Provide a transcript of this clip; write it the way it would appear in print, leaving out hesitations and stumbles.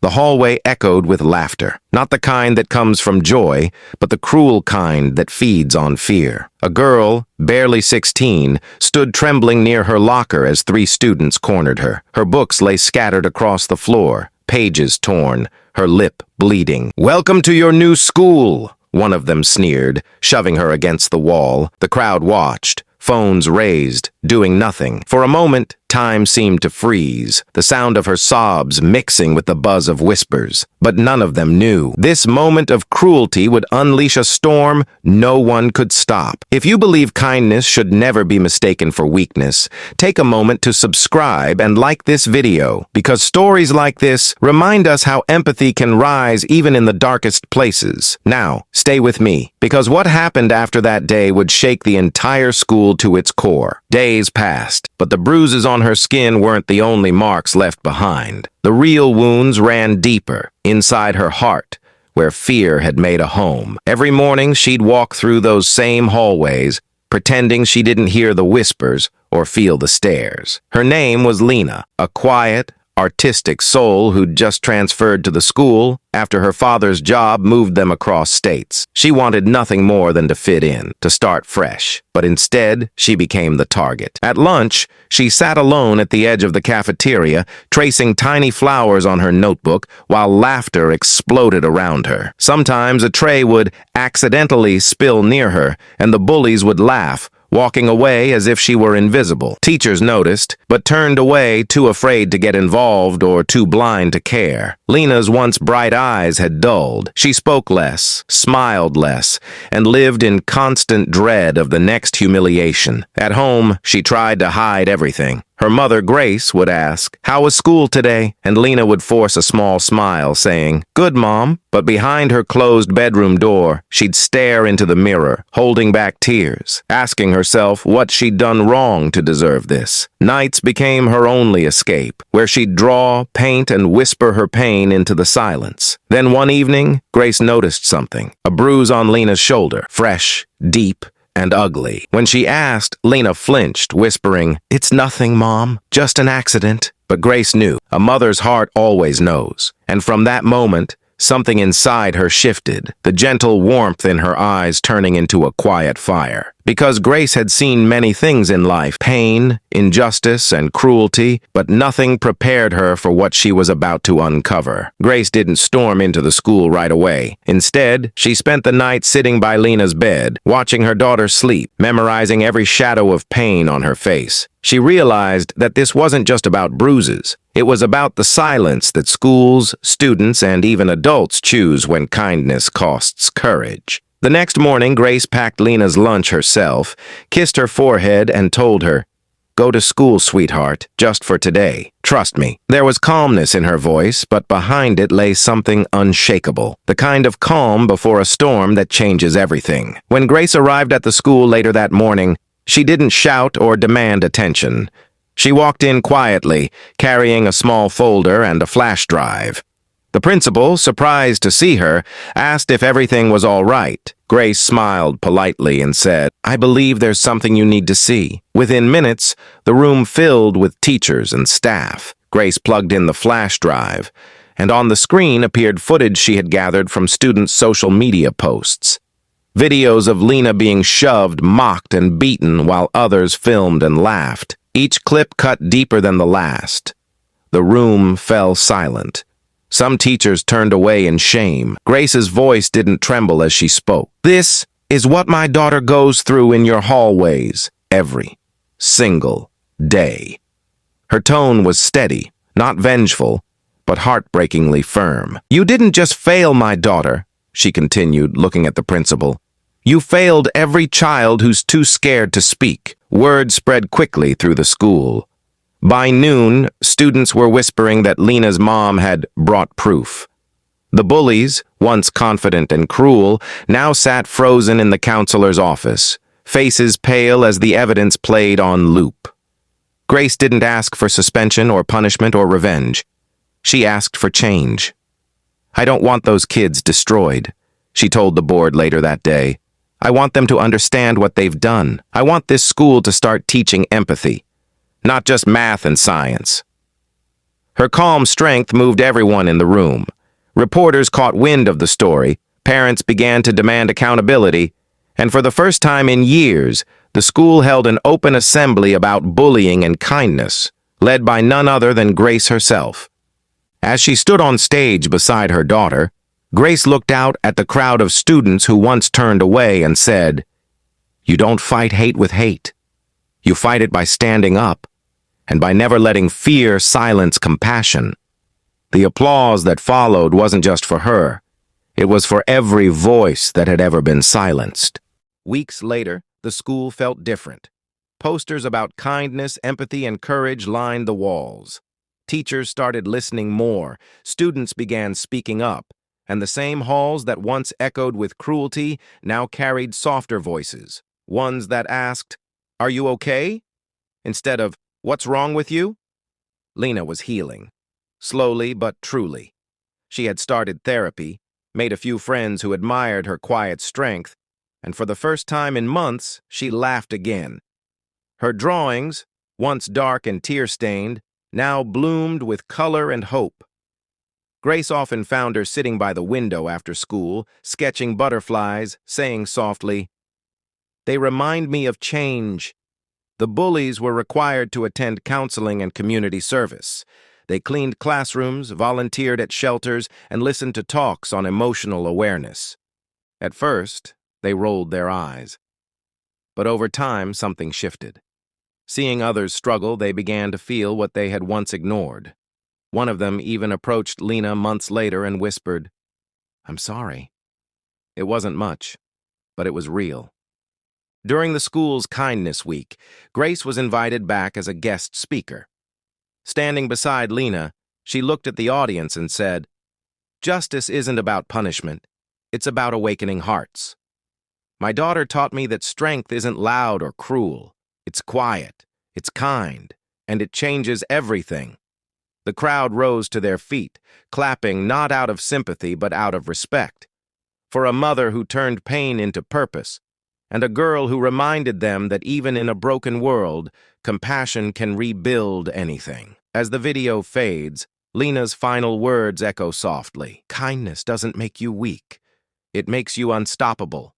The hallway echoed with laughter, not the kind that comes from joy, but the cruel kind that feeds on fear. A girl, barely 16, stood trembling near her locker as 3 students cornered her. Her books lay scattered across the floor, pages torn, her lip bleeding. "Welcome to your new school," one of them sneered, shoving her against the wall. The crowd watched, phones raised, doing nothing. For a moment, time seemed to freeze, the sound of her sobs mixing with the buzz of whispers. But none of them knew. This moment of cruelty would unleash a storm no one could stop. If you believe kindness should never be mistaken for weakness, take a moment to subscribe and like this video, because stories like this remind us how empathy can rise even in the darkest places. Now, stay with me, because what happened after that day would shake the entire school to its core. Days passed, but the bruises on her skin weren't the only marks left behind. The real wounds ran deeper, inside her heart, where fear had made a home. Every morning she'd walk through those same hallways, pretending she didn't hear the whispers or feel the stares. Her name was Lena, a quiet, artistic soul who'd just transferred to the school after her father's job moved them across states. She wanted nothing more than to fit in, to start fresh. But instead, she became the target. At lunch, she sat alone at the edge of the cafeteria, tracing tiny flowers on her notebook while laughter exploded around her. Sometimes a tray would accidentally spill near her, and the bullies would laugh, walking away as if she were invisible. Teachers noticed, but turned away, too afraid to get involved or too blind to care. Lena's once bright eyes had dulled. She spoke less, smiled less, and lived in constant dread of the next humiliation. At home, she tried to hide everything. Her mother, Grace, would ask, "How was school today?" And Lena would force a small smile, saying, "Good, Mom." But behind her closed bedroom door, she'd stare into the mirror, holding back tears, asking herself what she'd done wrong to deserve this. Nights became her only escape, where she'd draw, paint, and whisper her pain into the silence. Then one evening, Grace noticed something, a bruise on Lena's shoulder, fresh, deep, and ugly. When she asked, Lena flinched, whispering, "It's nothing, Mom, just an accident." But Grace knew. A mother's heart always knows. And from that moment, something inside her shifted, the gentle warmth in her eyes turning into a quiet fire. Because Grace had seen many things in life, pain, injustice, and cruelty, but nothing prepared her for what she was about to uncover. Grace didn't storm into the school right away. Instead, she spent the night sitting by Lena's bed, watching her daughter sleep, memorizing every shadow of pain on her face. She realized that this wasn't just about bruises. It was about the silence that schools, students, and even adults choose when kindness costs courage. The next morning, Grace packed Lena's lunch herself, kissed her forehead, and told her, "Go to school, sweetheart, just for today. Trust me." There was calmness in her voice, but behind it lay something unshakable, the kind of calm before a storm that changes everything. When Grace arrived at the school later that morning, she didn't shout or demand attention. She walked in quietly, carrying a small folder and a flash drive. The principal, surprised to see her, asked if everything was all right. Grace smiled politely and said, "I believe there's something you need to see." Within minutes, the room filled with teachers and staff. Grace plugged in the flash drive, and on the screen appeared footage she had gathered from students' social media posts. Videos of Lena being shoved, mocked, and beaten while others filmed and laughed. Each clip cut deeper than the last. The room fell silent. Some teachers turned away in shame. Grace's voice didn't tremble as she spoke. "This is what my daughter goes through in your hallways every single day." Her tone was steady, not vengeful, but heartbreakingly firm. "You didn't just fail my daughter," she continued, looking at the principal. "You failed every child who's too scared to speak." Word spread quickly through the school. By noon, students were whispering that Lena's mom had brought proof. The bullies, once confident and cruel, now sat frozen in the counselor's office, faces pale as the evidence played on loop. Grace didn't ask for suspension or punishment or revenge. She asked for change. "I don't want those kids destroyed," she told the board later that day. "I want them to understand what they've done. I want this school to start teaching empathy. Not just math and science." Her calm strength moved everyone in the room. Reporters caught wind of the story, parents began to demand accountability, and for the first time in years, the school held an open assembly about bullying and kindness, led by none other than Grace herself. As she stood on stage beside her daughter, Grace looked out at the crowd of students who once turned away and said, "You don't fight hate with hate. You fight it by standing up, and by never letting fear silence compassion." The applause that followed wasn't just for her. It was for every voice that had ever been silenced. Weeks later, the school felt different. Posters about kindness, empathy, and courage lined the walls. Teachers started listening more, students began speaking up, and the same halls that once echoed with cruelty now carried softer voices, ones that asked, "Are you okay?" instead of, "What's wrong with you?" Lena was healing, slowly but truly. She had started therapy, made a few friends who admired her quiet strength, and for the first time in months, she laughed again. Her drawings, once dark and tear-stained, now bloomed with color and hope. Grace often found her sitting by the window after school, sketching butterflies, saying softly, "They remind me of change." The bullies were required to attend counseling and community service. They cleaned classrooms, volunteered at shelters, and listened to talks on emotional awareness. At first, they rolled their eyes. But over time, something shifted. Seeing others struggle, they began to feel what they had once ignored. One of them even approached Lena months later and whispered, "I'm sorry." It wasn't much, but it was real. During the school's Kindness Week, Grace was invited back as a guest speaker. Standing beside Lena, she looked at the audience and said, "Justice isn't about punishment. It's about awakening hearts. My daughter taught me that strength isn't loud or cruel. It's quiet, it's kind, and it changes everything." The crowd rose to their feet, clapping not out of sympathy but out of respect. For a mother who turned pain into purpose, and a girl who reminded them that even in a broken world, compassion can rebuild anything. As the video fades, Lena's final words echo softly. "Kindness doesn't make you weak. It makes you unstoppable."